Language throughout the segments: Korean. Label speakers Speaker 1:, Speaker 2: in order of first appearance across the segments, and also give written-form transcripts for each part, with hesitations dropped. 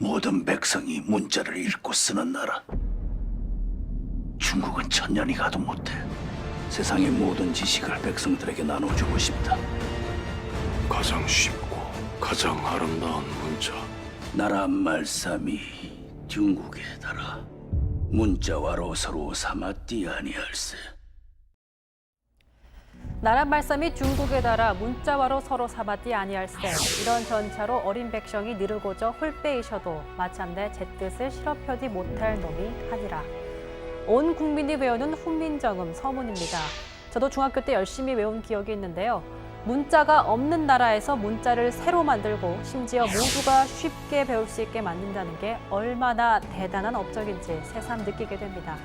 Speaker 1: 모든 백성이 문자를 읽고 쓰는 나라. 중국은 천년이 가도 못해. 세상의 모든 지식을 백성들에게 나눠주고 싶다.
Speaker 2: 가장 쉽고 가장 아름다운 문자.
Speaker 1: 나라 말씀이 중국에 달아 문자와로 서로 삼았디 아니할세.
Speaker 3: 나라 말씀이 중국에 달아 문자와로 서로 삼았디 아니할세. 이런 전차로 어린 백성이 느르고저 홀빼이셔도 마침내 제 뜻을 실어펴지 못할 놈이 하니라. 온 국민이 외우는 훈민정음 서문입니다. 저도 중학교 때 열심히 외운 기억이 있는데요. 문자가 없는 나라에서 문자를 새로 만들고 심지어 모두가 쉽게 배울 수 있게 만든다는 게 얼마나 대단한 업적인지 새삼 느끼게 됩니다.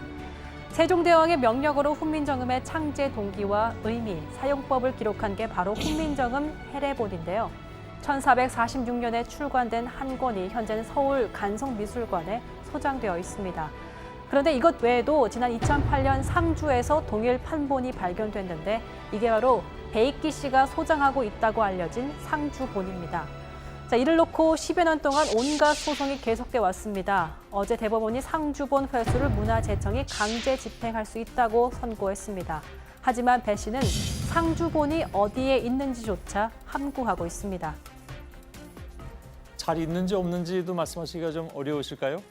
Speaker 3: 세종대왕의 명령으로 훈민정음의 창제 동기와 의미, 사용법을 기록한 게 바로 훈민정음 해례본인데요. 1446년에 출간된 한 권이 현재는 서울 간성미술관에 소장되어 있습니다. 그런데 이것 외에도 지난 2008년 상주에서 동일 판본이 발견됐는데 이게 바로 베이키 씨가 소장하고 있다고 알려진 상주본입니다. 자, 이를 놓고 10여 년 동안 온갖 소송이 계속돼 왔습니다. 어제 대법원이 상주본 회수를 문화재청이 강제 집행할 수 있다고 선고했습니다. 하지만 배 씨는 상주본이 어디에 있는지조차 함구하고 있습니다.
Speaker 4: 잘 있는지 없는지도 말씀하시기가 좀 어려우실까요?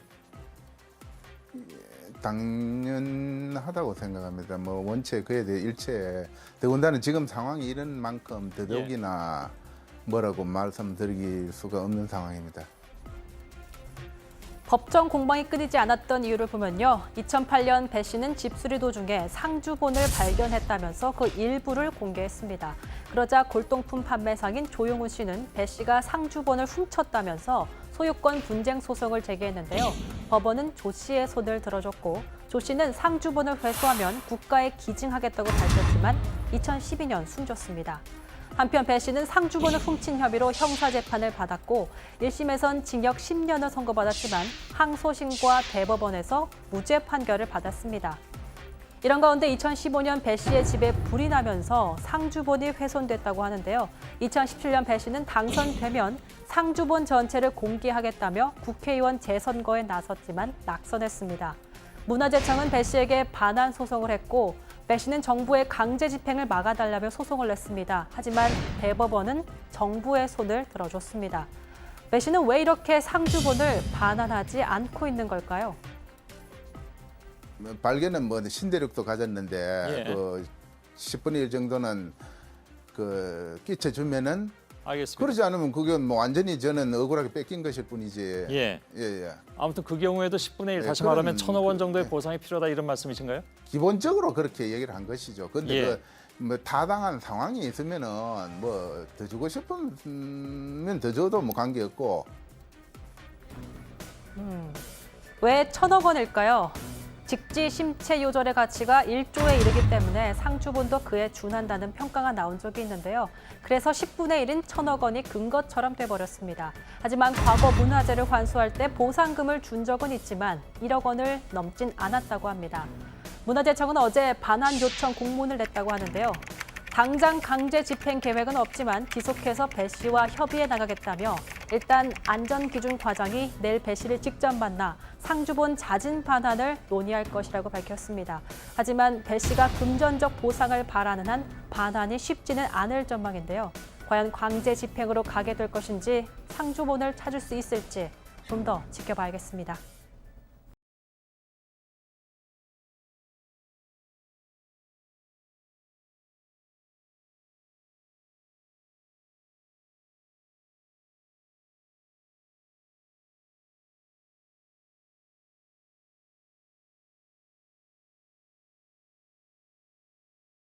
Speaker 5: 당연하다고 생각합니다. 원체 그에 대해 일체 더군다나 지금 상황이 이런 만큼 더더욱이나 뭐라고 말씀드릴 수가 없는 상황입니다.
Speaker 3: 법정 공방이 끊이지 않았던 이유를 보면요. 2008년 배 씨는 집수리 도중에 상주본을 발견했다면서 그 일부를 공개했습니다. 그러자 골동품 판매상인 조용훈 씨는 배 씨가 상주본을 훔쳤다면서 소유권 분쟁 소송을 제기했는데요. 법원은 조 씨의 손을 들어줬고 조 씨는 상주본을 회수하면 국가에 기증하겠다고 밝혔지만 2012년 숨졌습니다. 한편 배 씨는 상주본을 훔친 혐의로 형사재판을 받았고 1심에선 징역 10년을 선고받았지만 항소심과 대법원에서 무죄 판결을 받았습니다. 이런 가운데 2015년 배 씨의 집에 불이 나면서 상주본이 훼손됐다고 하는데요. 2017년 배 씨는 당선되면 상주본 전체를 공개하겠다며 국회의원 재선거에 나섰지만 낙선했습니다. 문화재청은 배 씨에게 반환 소송을 했고 배 씨는 정부의 강제 집행을 막아달라며 소송을 냈습니다. 하지만 대법원은 정부의 손을 들어줬습니다. 배 씨는 왜 이렇게 상주본을 반환하지 않고 있는 걸까요?
Speaker 5: 발견은 신대륙도 가졌는데
Speaker 4: 예.
Speaker 5: 10분의 1 정도는 끼쳐주면은
Speaker 4: 알겠습니다.
Speaker 5: 그러지 않으면 그게 완전히 저는 억울하게 뺏긴 것일 뿐이지.
Speaker 4: 예.
Speaker 5: 예.
Speaker 4: 아무튼 그 경우에도 10분의 1,
Speaker 5: 예,
Speaker 4: 다시
Speaker 5: 그런
Speaker 4: 말하면 1,000억 원 정도의
Speaker 5: 예.
Speaker 4: 보상이 필요하다 이런 말씀이신가요?
Speaker 5: 기본적으로 그렇게 얘기를 한 것이죠. 근데
Speaker 4: 예.
Speaker 5: 타당한 상황이 있으면은 더 주고 싶으면 더 줘도 관계없고.
Speaker 3: 왜 1,000억 원일까요? 직지 심체 요절의 가치가 1조에 이르기 때문에 상주본도 그에 준한다는 평가가 나온 적이 있는데요. 그래서 10분의 1인 1,000억 원이 근거처럼 돼버렸습니다. 하지만 과거 문화재를 환수할 때 보상금을 준 적은 있지만 1억 원을 넘진 않았다고 합니다. 문화재청은 어제 반환 요청 공문을 냈다고 하는데요. 당장 강제 집행 계획은 없지만 지속해서 배 씨와 협의해 나가겠다며 일단 안전기준 과장이 내일 배 씨를 직접 만나 상주본 자진 반환을 논의할 것이라고 밝혔습니다. 하지만 배 씨가 금전적 보상을 바라는 한 반환이 쉽지는 않을 전망인데요. 과연 강제 집행으로 가게 될 것인지 상주본을 찾을 수 있을지 좀 더 지켜봐야겠습니다.